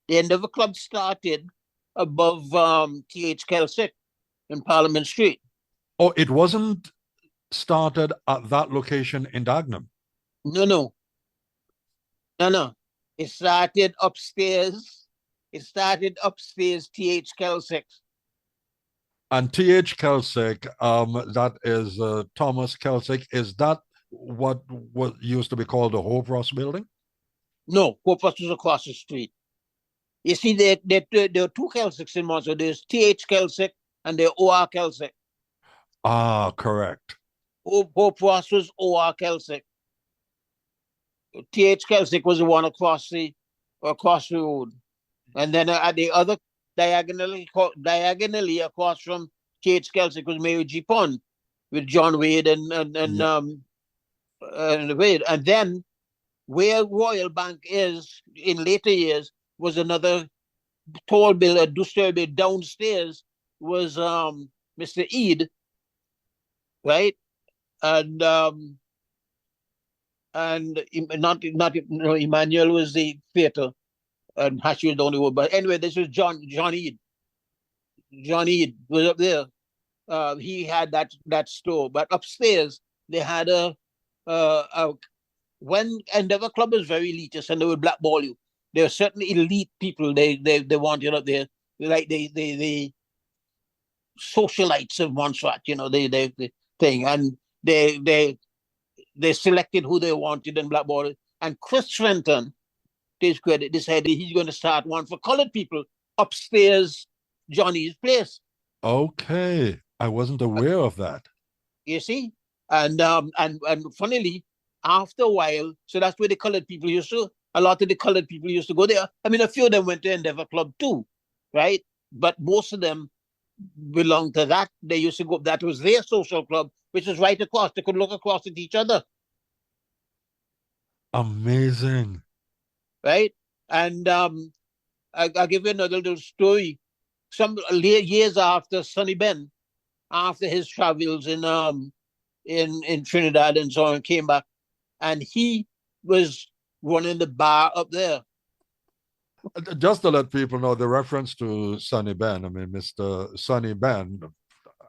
The Endeavour Club started above T.H. Kelsick in Parliament Street. Oh, it wasn't started at that location in Dagenham. No, no, no, no. It started upstairs. It started upstairs, T.H. Kelsick. And T.H. Kelsick, that is Thomas Kelsick, is that what used to be called the Hope Ross building? No, Corpus was across the street. You see, there are two Kelsicks in Montreal. There's T.H. Kelsick and there's O.R. Kelsick. Ah, correct. Hope Ross was O.R. Kelsick. T.H. Kelsick was the one across the road. And then at the other diagonally across from T.H. Kelsick was Mary G. Pond with John Wade Yeah. and Wade. And then where Royal Bank is in later years was another tall building, a two-story building. Downstairs was Mr. Eid, right? And not no, Emmanuel was the theater, and Hatch was the only one. But anyway, this was John Eid. John Eid was up there. He had that store, but upstairs they had a when Endeavour Club was very elitist and they would blackball you. There were certain elite people they wanted up there, like the socialites of Montserrat, the thing, and they selected who they wanted and blackballed. And Chris Fenton, to his credit, decided he's going to start one for colored people upstairs, Johnny's place. Okay. I wasn't aware of that. You see, and funnily, after a while, so that's where the colored people used to. A lot of the colored people used to go there. I mean, a few of them went to Endeavour Club too, right? But most of them belonged to that. They used to go. That was their social club, which was right across. They could look across at each other, Amazing. right? And I'll give you another little story. Some years after Sonny Ben, after his travels in Trinidad and so on, came back, and he was running the bar up there. Just to let people know the reference to Sonny Ben, I mean, Mr. Sonny Ben,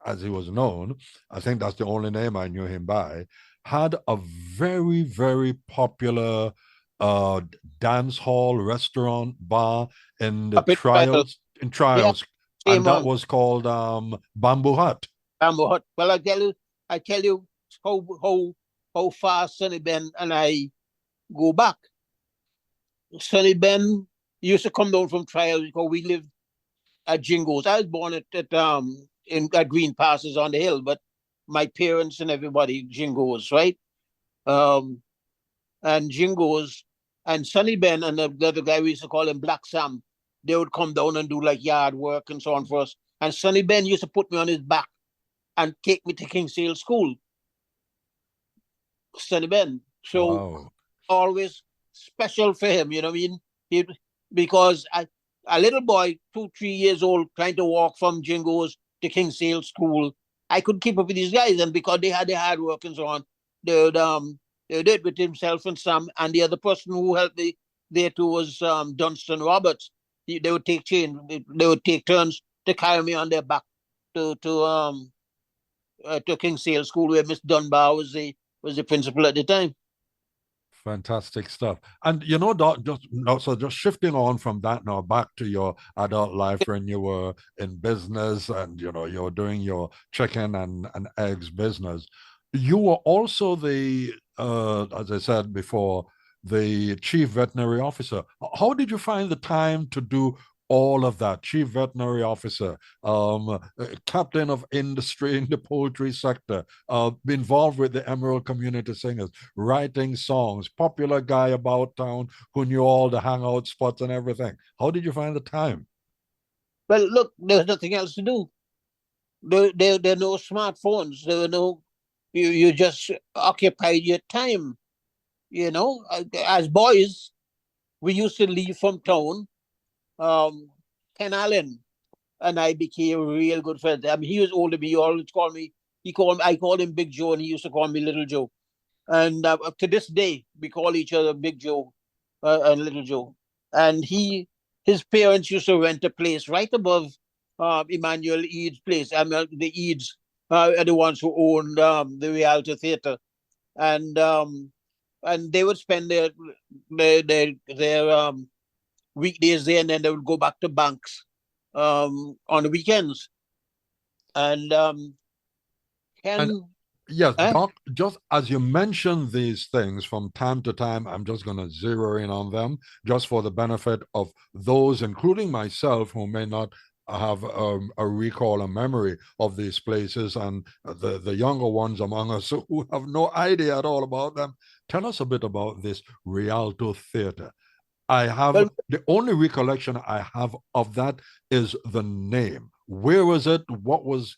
as he was known, I think that's the only name I knew him by, had a very, very popular uh, dance hall, restaurant, bar in the Up in trial. Yeah, trials, and same that one. was called Bamboo Hut. Hut. Well, I tell you how far Sonny Ben and I go back. Sonny Ben used to come down from trial because we lived at Jingo's. I was born at Green Passes on the hill, but my parents and everybody Jingo's, right? Um, and Jingo's and Sonny Ben and the other guy we used to call him Black Sam. They would come down and do like yard work and so on for us. And Sonny Ben used to put me on his back and take me to Kingsale School. Sonny Ben. So Wow. always special for him, you know what I mean? He, because a little boy, 2, 3 years old, trying to walk from Jingo's to Kingsale School, I could keep up with these guys, and because they had the hard work and so on, they did with himself and Sam, and the other person who helped me there too was Dunstan Roberts. They would they would take turns to carry me on their back to Kingsale School, where Miss Dunbar was the principal at the time. Fantastic stuff. And you know, Doc, just no, so just shifting on from that now back to your adult life when you were in business and you were doing your chicken and eggs business. You were also the as I said before, the chief veterinary officer. How did you find the time to do all of that? Chief veterinary officer, captain of industry in the poultry sector, involved with the Emerald Community Singers, writing songs, popular guy about town who knew all the hangout spots and everything. How did you find the time? Well, look, there was nothing else to do. There were no smartphones. There were no. You just occupied your time. As boys, we used to leave from town. Um, Ken Allen and I became real good friends. I mean, he was older than me. He always called me. I called him Big Joe, and he used to call me Little Joe. And up to this day, we call each other Big Joe and Little Joe. And he his parents used to rent a place right above Emmanuel Eads' place. I mean, the Eads are the ones who owned the Rialto Theatre, and they would spend their weekdays there, and then they would go back to Banks on the weekends. And And Ken, yes, eh? Doc, just as you mention these things from time to time, I'm just going to zero in on them just for the benefit of those, including myself, who may not have a recall, a memory of these places, and the younger ones among us who have no idea at all about them. Tell us a bit about this Rialto Theatre. I have Well, the only recollection I have of that is the name. Where was it? What was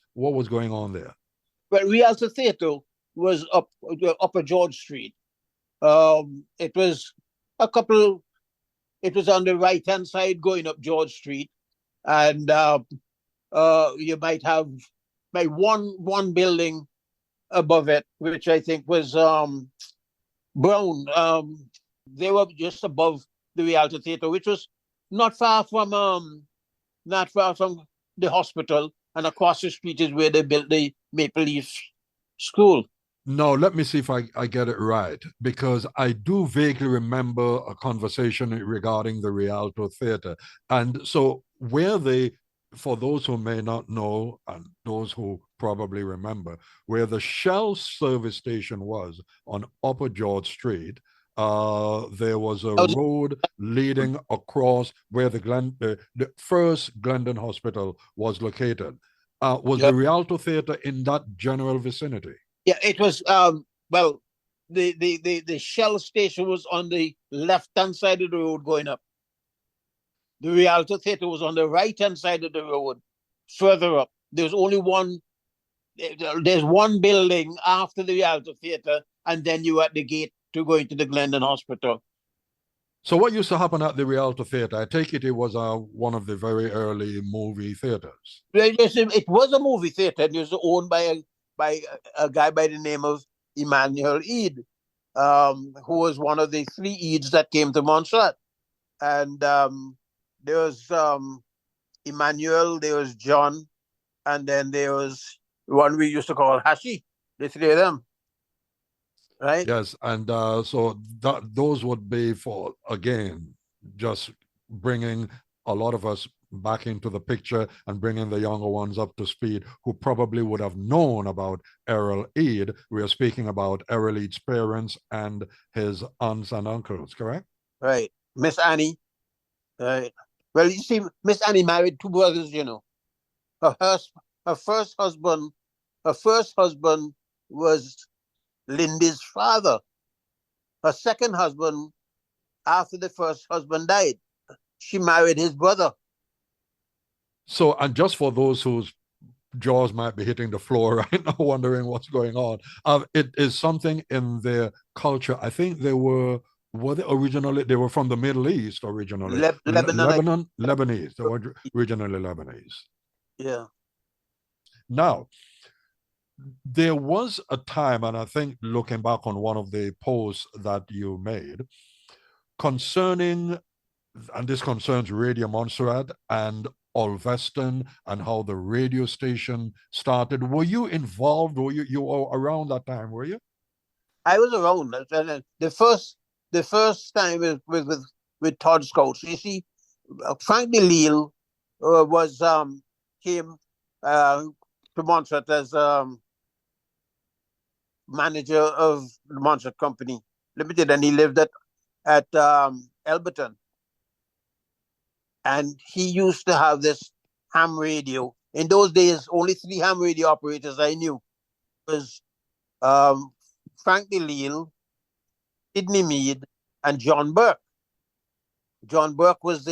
going on there? well, Rialto Theatre was up Upper George Street. It was a couple. It was on the right hand side going up George Street, and you might have like one building above it, which I think was Brown. They were just above the Rialto Theatre, which was not far from not far from the hospital, and across the street is where they built the Maple Leaf School. No, let me see if I get it right, because I do vaguely remember a conversation regarding the Rialto Theatre. And so, where they, for those who may not know, and those who probably remember, where the Shell service station was on Upper George Street, there was a road leading across where the first Glendon Hospital was located. Was Yeah, the Rialto Theatre in that general vicinity? yeah, it was. Well, the Shell station was on the left hand side of the road going up. The Rialto Theatre was on the right hand side of the road, further up. There's only one. There's one building after the Rialto Theatre, and then you at the gate to go into the Glendon Hospital. So what used to happen at the Rialto Theatre? I take it was one of the very early movie theaters. It was a movie theatre. It was owned by a guy by the name of Emmanuel Ead, who was one of the three Eads that came to Montserrat. And there was Emmanuel, there was John, and then there was one we used to call Hashi. The three of them, right? Yes, and so those would be for, again, just bringing a lot of us back into the picture and bringing the younger ones up to speed who probably would have known about Errol Ead. We are speaking about Errol Ead's parents and his aunts and uncles, correct? Right. Miss Annie. Right. Well, you see, Miss Annie married two brothers. Her hus- her first husband, her first husband was Lindy's father. Her second husband, after the first husband died, she married his brother. So, and just for those whose jaws might be hitting the floor right now, wondering what's going on, it is something in their culture. I think they originally, they were from the Middle East originally. Lebanon. Lebanese. They were originally Lebanese. Yeah. Now, there was a time, and I think looking back on one of the posts that you made concerning, and this concerns Radio Montserrat and Ulveston and how the radio station started. Were you involved? You were around that time? Were you? I was around. The first time with Todd Scouts. You see, Frank DeLille was came to Montserrat as manager of the Montserrat Company Limited, and he lived at Elberton. And he used to have this ham radio. In those days, only three ham radio operators I knew. It was um, Frank DeLille, Sidney Mead, and John Burke. John Burke was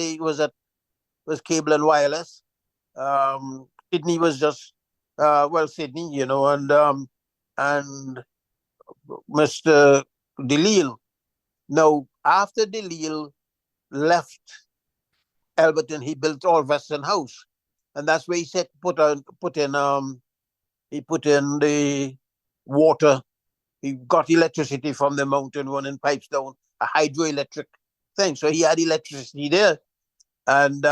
cable and wireless. Sidney was just Sidney, and Mr. DeLille. Now, after DeLille left Alberton, he built Ulveston House, and that's where he said he put in the water. He got electricity from the mountain running pipes down a hydroelectric thing, so he had electricity there. And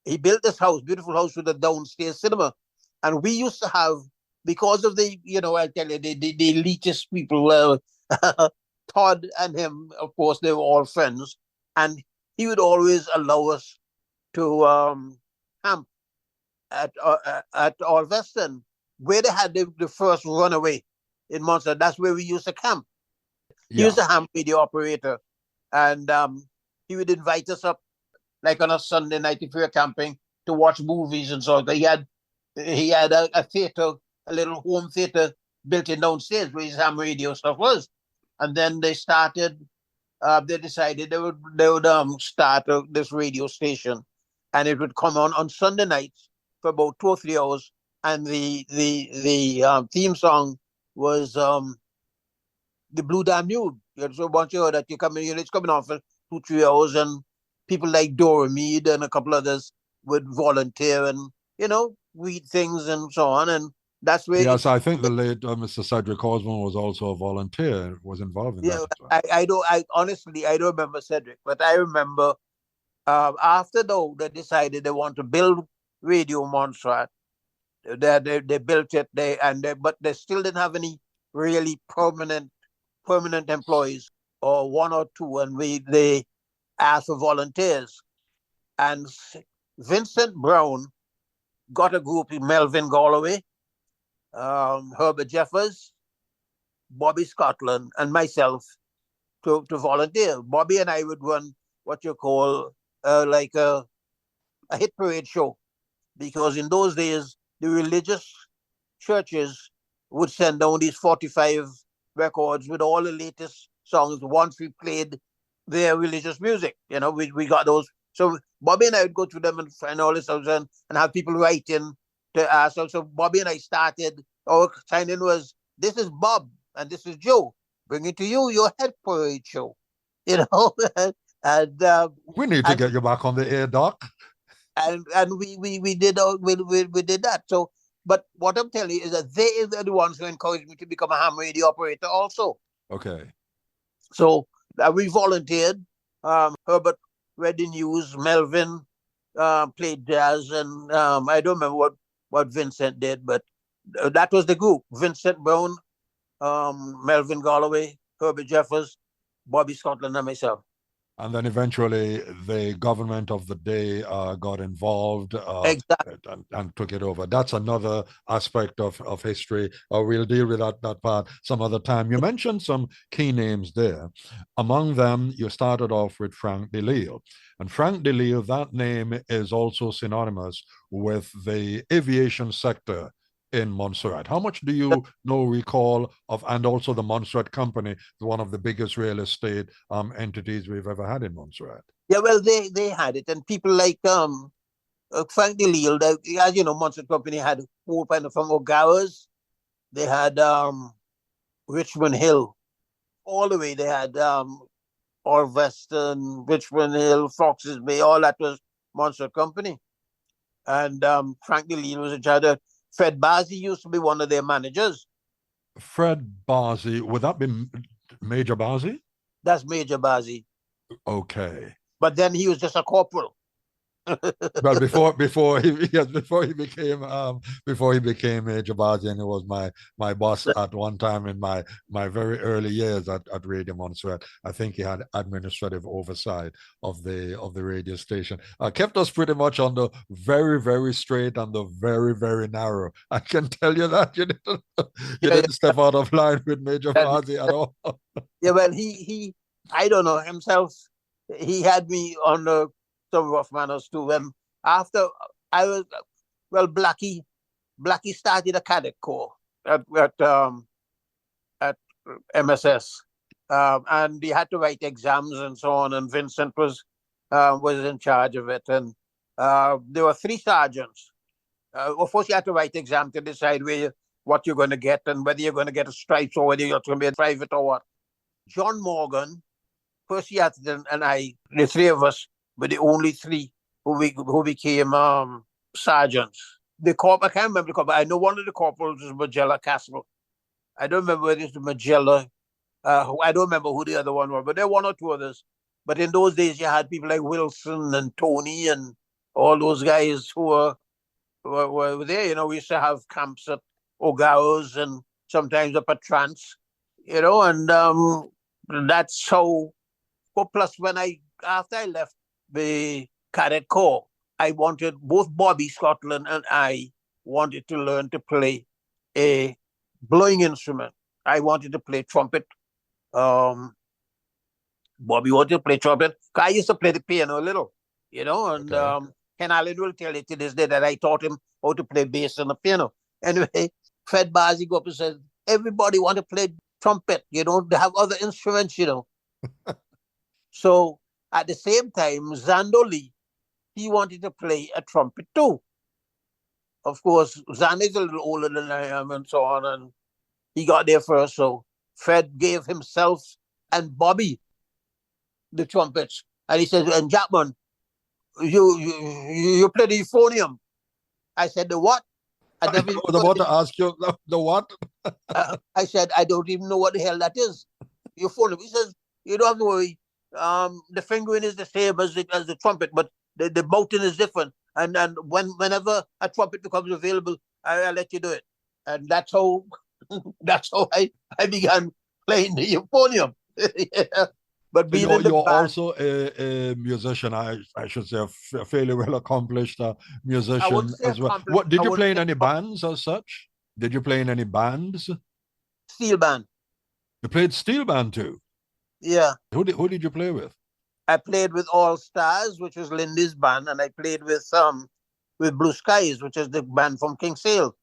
he built this house, beautiful house with a downstairs cinema. And we used to have, because of the, I tell you, the elitist people, Todd and him, of course, they were all friends. And he would always allow us to camp at Orveston, where they had the first runaway in Montserrat. That's where we used to camp. He was Yeah. a ham radio operator. And he would invite us up, like on a Sunday night if we were camping, to watch movies and so on. He had a theater, a little home theater built in downstairs where his ham radio stuff was. And then they decided they would start this radio station, and it would come on Sunday nights for about 2 or 3 hours. And the theme song was the Blue Dam Nude. So once you heard that, it's coming on for 2 3 hours, and people like Dora Mead and a couple others would volunteer and read things and so on, and that's where Yes, I think the late Mr. Cedric Osborne was also a volunteer, was involved in that yeah. as well. I don't. I honestly I don't remember Cedric, but I remember after though they decided they want to build Radio Montserrat. They built it. But they still didn't have any really permanent employees, or one or two, and they asked for volunteers. And Vincent Brown got a group in Melvin Galloway, Herbert Jeffers, Bobby Scotland, and myself to volunteer. Bobby and I would run what you call like a hit parade show, because in those days the religious churches would send down these 45 records with all the latest songs once we played their religious music. We got those. So Bobby and I would go to them and find all this stuff, and have people write in to ask. So Bobby and I started, our sign in was, "This is Bob and this is Joe, bringing to you your head parade show." You know, and We need to and get you back on the air, Doc. and we did we did that. So, but what I'm telling you is that they are the ones who encouraged me to become a ham radio operator also. Okay. So we volunteered. Herbert read the news. Melvin played jazz, and I don't remember what Vincent did, but that was the group: Vincent Brown, Melvin Galloway, Herbert Jeffers, Bobby Scotland, and myself. And then eventually the government of the day got involved Exactly. and took it over. That's another aspect of history. We'll deal with that part some other time. You mentioned some key names there. Among them, you started off with Frank DeLille. And Frank DeLille, that name is also synonymous with the aviation sector in Montserrat. How much do you recall of, and also the Montserrat Company, one of the biggest real estate entities we've ever had in Montserrat? Yeah, well, they had it, and people like Frank DeLille, as you know, Montserrat Company had four kind of from O'Gara's. They had Richmond Hill, all the way. They had Orveston, Richmond Hill, Foxes Bay, all that was Montserrat Company. And Frank DeLille was in charge of. Fred Bazzi used to be one of their managers. Fred Bazzi, would that be Major Bazzi? That's Major Bazzi. Okay. But then he was just a corporal. Well, before he became Major Bazzi, and he was my boss at one time in my very early years at Radio Montserrat. I think he had administrative oversight of the radio station. Kept us pretty much on the very, very straight and the very, very narrow. I can tell you that you didn't step out of line with Major Bazzi at all. Yeah, well, he I don't know himself. He had me on some rough manners too. And after I was, well, Blackie started a cadet corps at MSS, and he had to write exams and so on. And Vincent was in charge of it, and there were three sergeants. Of course, you had to write exam to decide what you're going to get, and whether you're going to get a stripes or whether you're going to be a private or what. John Morgan, Percy Atherton, and I, the three of us, were the only three who became sergeants. The corp, I can't remember the corp, but I know one of the corporals was Magella Castle. I don't remember whether it's the Magella. I don't remember who the other one was, but there were one or two others. But in those days, you had people like Wilson and Tony and all those guys who were there. We used to have camps at O'Garro's and sometimes up at Trance, and that's how. Oh, plus, after I left the Cadet Corps, I wanted both Bobby Scotland and I wanted to learn to play a blowing instrument. I wanted to play trumpet. Bobby wanted to play trumpet. I used to play the piano a little, and Okay. Ken Allen will tell you to this day that I taught him how to play bass on the piano. Anyway, Fred Bazzi go up and says, everybody want to play trumpet, they have other instruments. So at the same time, Zandoli, he wanted to play a trumpet too. Of course, Zan is a little older than I am and so on, and he got there first. So Fred gave himself and Bobby the trumpets. And he said, and Jackman, you play the euphonium. I said, the what? I I never even was heard about it. to ask you the what? I said, I don't even know what the hell that is. Euphonium. He says, you don't have to worry. The fingering is the same as the trumpet, but the mouthing is different. And whenever a trumpet becomes available, I'll let you do it. And that's how I began playing the euphonium. Yeah. But So being in the you're band, also a musician. I should say a fairly well accomplished I musician wouldn't say as well. accomplished. What did I you wouldn't play in say any bands as such? Did you play in any bands? steel band. You played steel band too. Yeah. Who did you play with? I played with All Stars, which was Lindy's band, and I played with Blue Skies, which is the band from King Sale.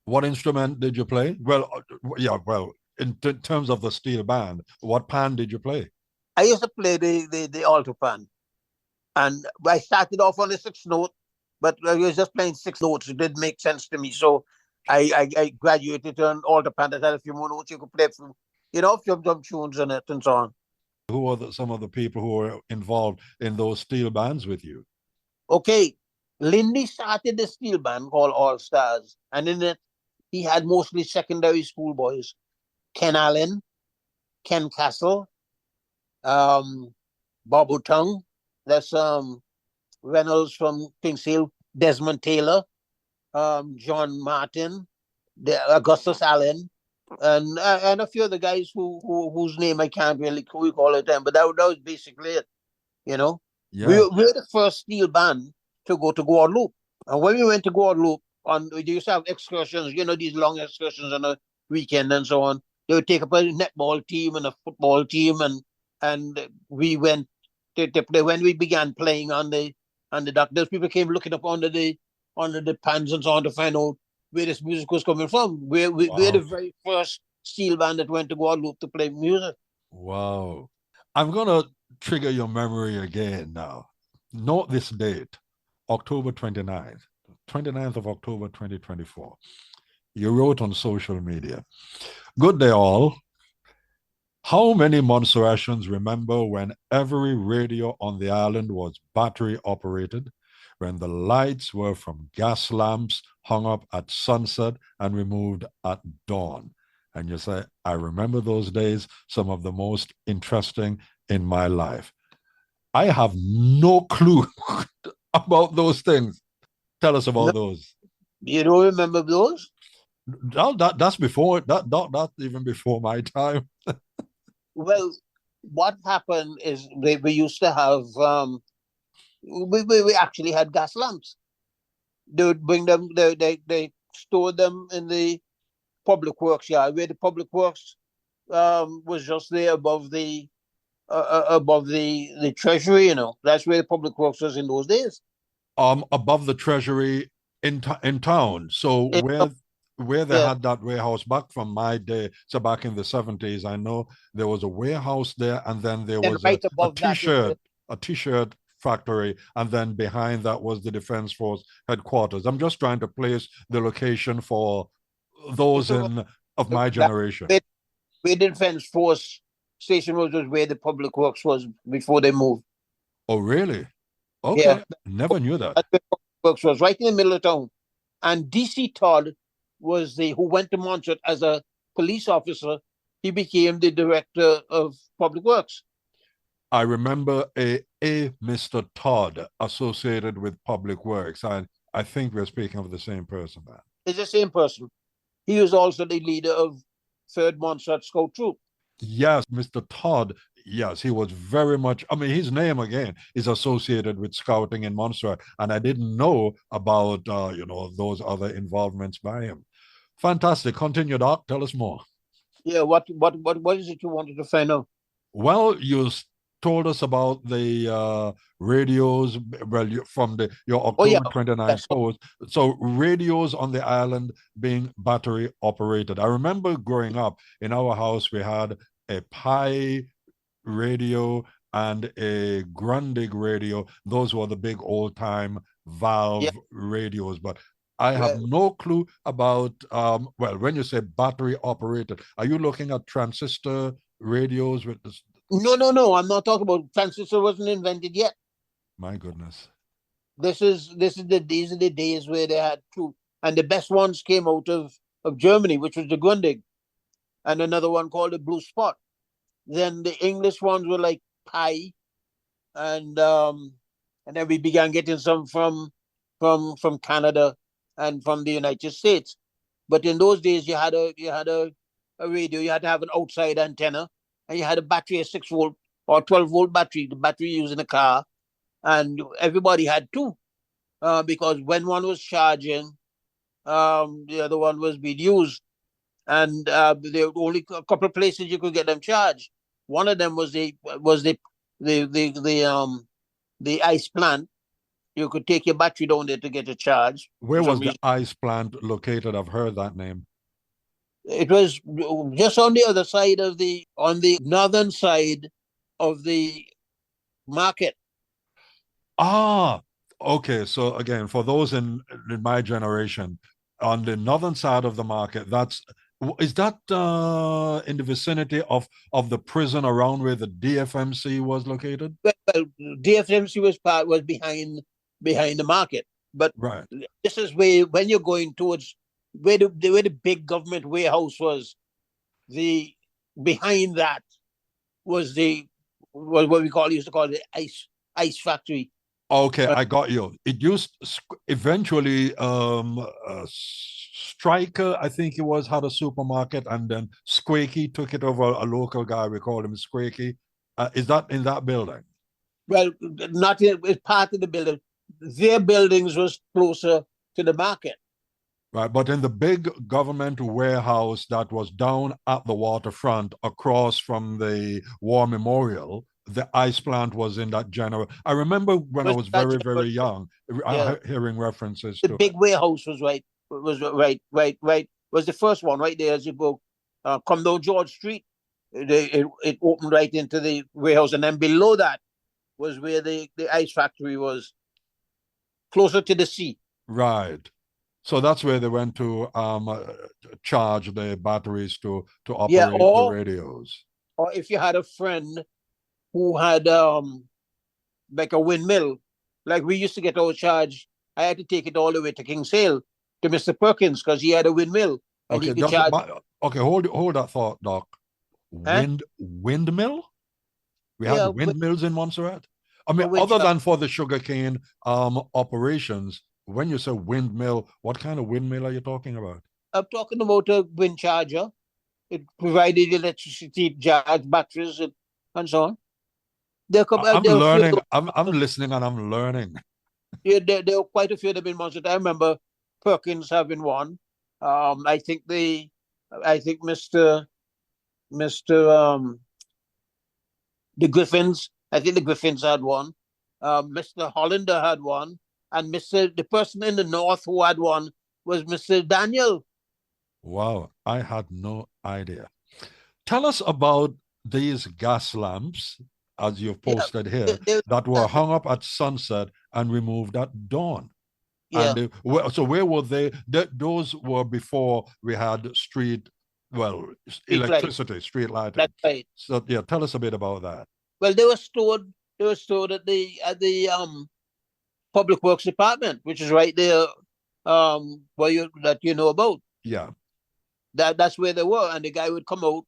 What instrument did you play? Well, yeah, well, in terms of the steel band, what pan did you play? I used to play the alto pan, and I started off on the sixth note, but I was just playing six notes. It didn't make sense to me, so I graduated to an alto pan that had a few more notes you could play from, some tunes in it and so on. Who were some of the people who were involved in those steel bands with you? Okay, Lindy started the steel band called All Stars, and in it he had mostly secondary school boys. Ken Allen, Ken Castle, um, Bob O'Tongue, that's Reynolds from Kings Hill, Desmond Taylor, John Martin, Augustus Allen, and a few other guys whose name I can't really recall at the time, but that was basically it. You know, we Yeah. were, we were the first steel band to go to Guadeloupe, and when we went to Guadeloupe, we used to have excursions. These long excursions on a weekend and so on. They would take up a netball team and a football team, and we went to play. When we began playing on the dock, those people came looking up under the pans and so on to find out where this music was coming from. We're the Wow. very first steel band that went to Guadeloupe to play music. Wow. I'm going to trigger your memory again now. Note this date, October 29th of October 2024. You wrote on social media, "Good day, all. How many Montserratians remember when every radio on the island was battery operated, when the lights were from gas lamps hung up at sunset and removed at dawn?" And you say, "I remember those days, some of the most interesting in my life." I have no clue about those things. Tell us No, about those. you don't remember those? That's before that's even before my time. Well, what happened is we used to have we actually had gas lamps. They would bring them. They stored them in the public works yard, where the public works was just there above the treasury. That's where the public works was in those days. Above the treasury in town. So It, where they yeah, had that warehouse back from my day, so back in the 70s, I know there was a warehouse there, and then there and was right a above that is t-shirt, a t-shirt factory, and then behind that was the Defense Force headquarters. I'm just trying to place the location for those so in of my that generation. where the defense force station was where the public works was before they moved. Oh, really? Yeah, Okay. Never knew that. that's where the public works was, right in the middle of town. And DC Todd was the who went to Montserrat as a police officer. He became the director of public works. I remember a Mr. Todd associated with Public Works. I think we're speaking of the same person then. It's the same person. He was also the leader of Third Montserrat Scout Troop. Yes, Mr. Todd. Yes, he was very much. I mean, his name again is associated with scouting in Montserrat, and I didn't know about those other involvements by him. Fantastic. Continue, Doc. Tell us more. Yeah, what is it you wanted to find out? Well, you told us about the radios, well, from your Oh yeah, October 29th yes, post. So radios on the island being battery operated. I remember growing up in our house, we had a Pi radio and a Grundig radio. Those were the big old time yeah. valve radios. But I have Well, no clue about, well, when you say battery operated, are you looking at transistor radios with this? no. I'm not talking about transistor wasn't invented yet. My goodness. These are the days where they had two, and the best ones came out of Germany, which was the Grundig, and another one called the Blue Spot. Then the English ones were like Pi, and then we began getting some from Canada and from the United States. But in those days, you had a radio. You had to have an outside antenna, and you had a battery, a 6 volt or 12 volt battery. The battery used in a car, and everybody had two, because when one was charging, the other one was being used, and there were only a couple of places you could get them charged. One of them was the ice plant. You could take your battery down there to get a charge Where for some was the reason. ice plant located? I've heard that name. It was just on the other side on the northern side of the market. Ah, okay. So again, for those in my generation, on the northern side of the market, is that in the vicinity of the prison around where the DFMC was located? Well, DFMC was behind the market, but Right. this is where when you're going towards where the big government warehouse was. The behind that was the was what we used to call the ice factory. Okay, But I got you. It used eventually Striker, I think it was, had a supermarket, and then Squeaky took it over. A local guy, we called him Squeaky. Is that in that building? well, not in, it's part of the building. Their buildings was closer to the market. Right, but in the big government warehouse that was down at the waterfront across from the War Memorial, the ice plant was in that general. I remember when I Was was that very, very young, yeah? hearing references The to big it. warehouse was right. Was right. Was the first one right there as you go, come down George Street. It opened right into the warehouse, and then below that was where the ice factory was, closer to the sea. Right. So that's where they went to charge the batteries to Yeah, operate the radios. or if you had a friend who had like a windmill, like we used to get our charge. I had to take it all the way to Kingsale to Mr. Perkins because he had a windmill and he Okay, could charge. okay, hold that thought, Doc. Huh? Windmill? We had Yeah, windmills in Montserrat. I mean, a wind other shop. than for the sugarcane operations, when you say windmill, what kind of windmill are you talking about? I'm talking about a wind charger. It provided electricity, charge batteries, and so on. I'm There were a few of learning. I'm those. listening and I'm learning. Yeah, there were quite a few of them in Montserrat. I remember Perkins having one. I think I think Mister the Griffins. I think the Griffins had one. Mr. Hollander had one, and the person in the north who had one was Mr. Daniel. Wow, I had no idea. Tell us about these gas lamps, as you've Yeah, posted here, they that were hung up at sunset and removed at dawn. yeah, And so where were they? Those were before we had well, street light. electricity, street lighting. That's right. So yeah, tell us a bit about that. Well, they were stored. They were stored at the public works department, which is right there. Where you know about. Yeah. That's where they were, and the guy would come out,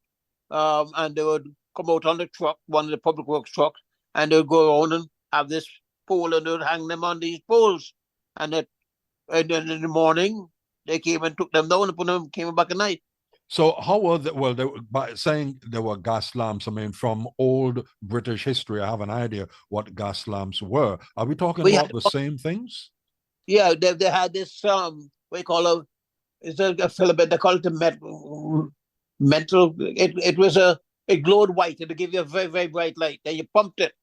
and they would come out on the truck, one of the public works trucks, and they'd go around and have this pole and they'd hang them on these poles. And then in the morning, they came and took them down and put them, came back at night. So how were they? Well, by saying there were gas lamps, I mean, from old British history, I have an idea what gas lamps were. Are we talking We had, about the same things? yeah, they had this, what you call it's a filament, they call it a metal. It was it glowed white and it gave you a very, very bright light. Then you pumped it.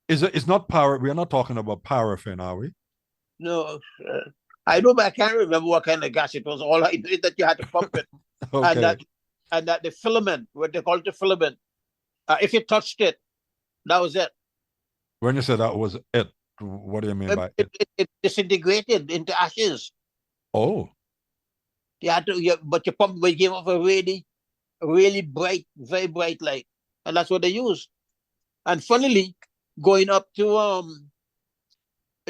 Is it? It's not power. We are not talking about paraffin, are we? No, I know, but I can't remember what kind of gas it was. All I know is that you had to pump it, and Okay. that the filament, what they call it, the filament, if you touched it, that was it. When you say that was it, what do you mean It, by it, it? it disintegrated into ashes. Oh, You had to, but you pump, but you gave off a really, really bright, very bright light, and that's what they used. And funnily, going up to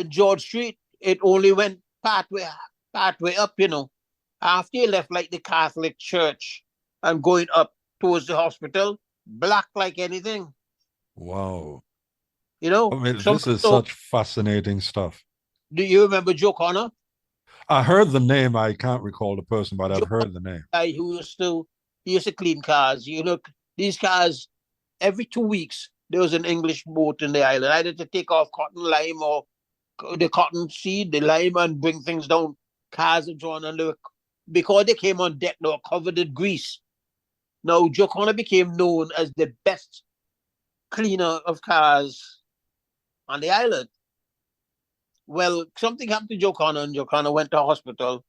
George Street, it only went part way up. After you left like the Catholic Church and going up towards the hospital, black like anything. wow. I mean, Some this is so such fascinating stuff. do you remember Joe Connor? I heard the name. I can't recall the person, but I've Joe Connor, heard the name. guy who used to clean cars. These cars every 2 weeks there was an English boat in the island, either to take off cotton lime or the cotton seed, the lime, and bring things down. Cars and so on, and because they came on deck, they were covered in grease. Now Joe Connor became known as the best cleaner of cars on the island. Well, something happened to Joe Connor, and Joe Connor went to hospital,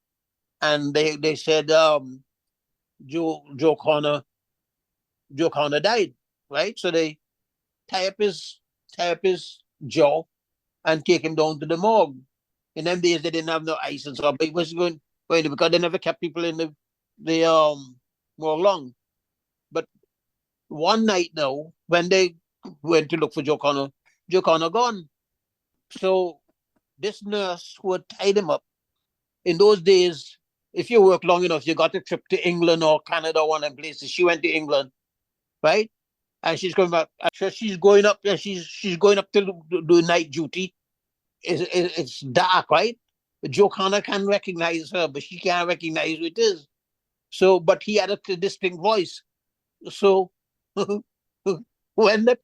and they said Joe Joe Connor Joe Connor died, right? So they tie up his tie up his jaw and take him down to the morgue. In them days, they didn't have no ice and stuff, but it was going because they never kept people in the morgue long. But one night now, when they went to look for Joe Connor gone. So this nurse who had tied him up in those days, if you work long enough, you got a trip to England or Canada or one of them places. She went to England, right? And she's going back. So she's going up. She's going up to do night duty. It's dark, right? Joe Connor can recognize her, but she can't recognize who it is. So, but he had a distinct voice. So, when the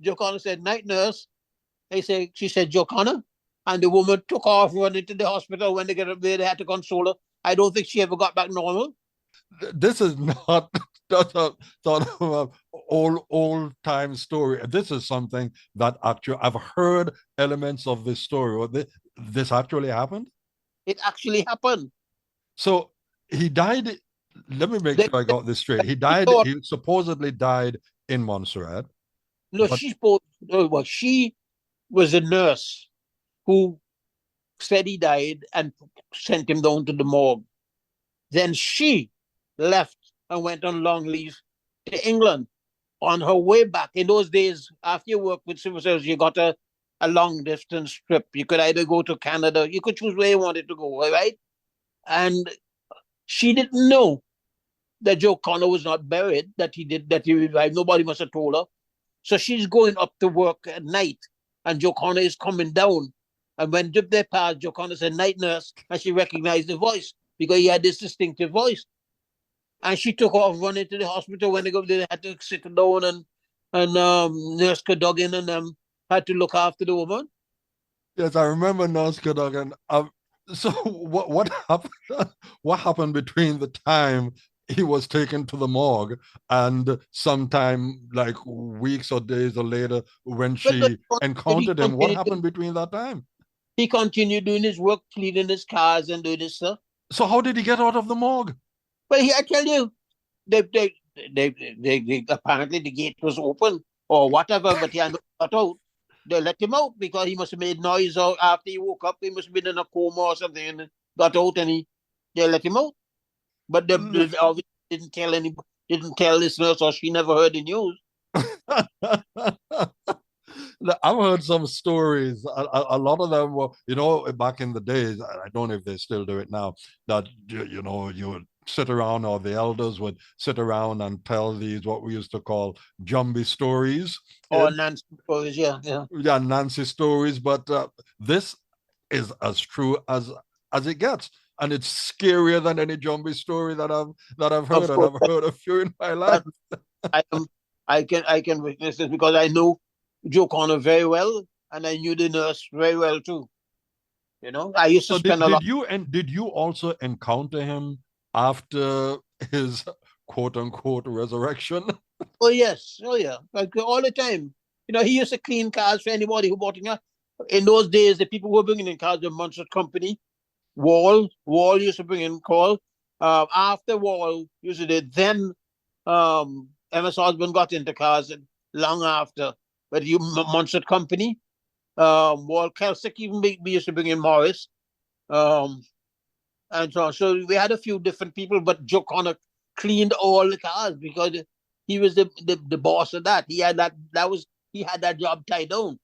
Joe Connor said, "Night nurse," she said, "Joe Connor," and the woman took off, running to the hospital. When they get up there, they had to console her. I don't think she ever got back normal. This is not just a sort of a old time story. This is something that actually I've heard elements of this story. Or this actually happened. It actually happened. So he died. Let me make They, sure I got this straight. He they died. thought, He supposedly died in Montserrat, no, but she was a nurse who said he died and sent him down to the morgue. Then she left and went on long leave to England. On her way back, in those days, after you work with civil service, you got a long distance trip. You could either go to Canada, you could choose where you wanted to go, right? And she didn't know that Joe Connor was not buried, that he revived. Nobody must have told her. So she's going up to work at night, and Joe Connor is coming down. And when they passed, Joe Connor said, "Night nurse," and she recognized the voice because he had this distinctive voice. And she took off running to the hospital. When they had to sit down, and Nurse Cadogan and them had to look after the woman. yes, I remember Nurse Cadogan. So what happened? What happened between the time he was taken to the morgue and sometime like weeks or days or later when But she he encountered him? What continued, happened between that time? he continued doing his work, cleaning his cars and doing his stuff. So how did he get out of the morgue? But I tell you, they, they, apparently the gate was open or whatever, but he had not got out. They let him out because he must have made noise, or after he woke up, he must have been in a coma or something, and got out, and they let him out. But they obviously didn't tell listeners, or she never heard the news. I've heard some stories. A lot of them were, back in the days. I don't know if they still do it now. That you sit around, or the elders would sit around and tell these what we used to call jumbie stories. Or Nancy stories, yeah, yeah. Yeah, Nancy stories, but this is as true as it gets, and it's scarier than any zombie story that I've heard, Of and course, I've heard a few in my life. but I am, I can witness this because I know Joe Connor very well, and I knew the nurse very well too. I used to So spend did a lot. did you and did you also encounter him after his quote unquote resurrection? Oh yes, oh yeah, like all the time. He used to clean cars for anybody who bought in. In those days, the people who were bringing in cars were Montserrat Company. Wall used to bring in call. After Wall used to do, then MS Osborne got into cars and long after. But you Montserrat Company, Wall Kelsick even we used to bring in Morris. Um, and so on. So we had a few different people, but Joe Connor cleaned all the cars because he was the boss of that. He had that job tied down.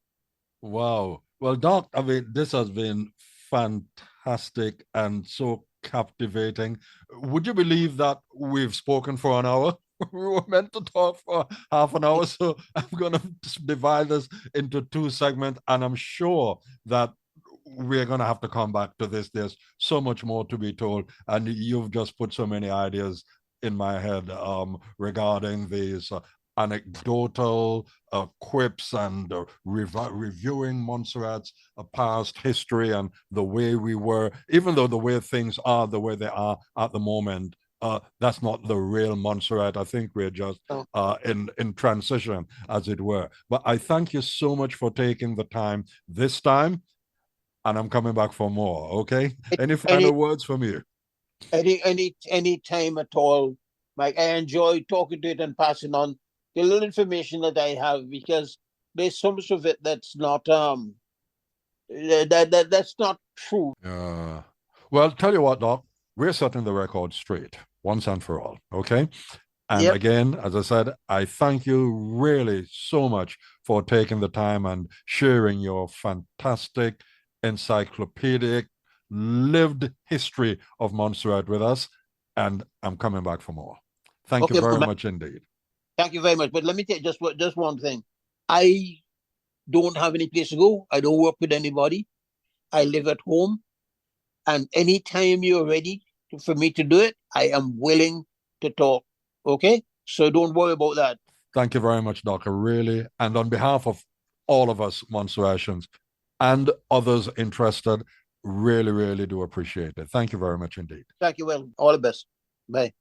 Wow. Well, Doc, I mean, this has been fantastic and so captivating. Would you believe that we've spoken for an hour? We were meant to talk for half an hour, so I'm going to divide this into two segments, and I'm sure that we're going to have to come back to this. There's so much more to be told, and you've just put so many ideas in my head regarding these anecdotal quips and reviewing Montserrat's past history and the way we were, even though the way things are the way they are at the moment. That's not the real Montserrat. I think we're just So, in transition, as it were. But I thank you so much for taking the time this time, and I'm coming back for more. Okay. Any any final words from you? any time at all, Mike. I enjoy talking to it and passing on the little information that I have because there's so much of it that's not that's not true. Well, tell you what, Doc, we're setting the record straight once and for all. Okay. And Yep. again, as I said, I thank you really so much for taking the time and sharing your fantastic, encyclopedic, lived history of Montserrat with us. And I'm coming back for more. Thank you Okay, very Mike, much indeed. thank you very much. But let me tell you just one thing. I don't have any place to go. I don't work with anybody. I live at home. And anytime you're ready for me to do it, I am willing to talk. Okay? So don't worry about that. Thank you very much, Doctor. Really. And on behalf of all of us Montserratians and others interested, really, really do appreciate it. Thank you very much indeed. Thank you. Well, all the best. Bye.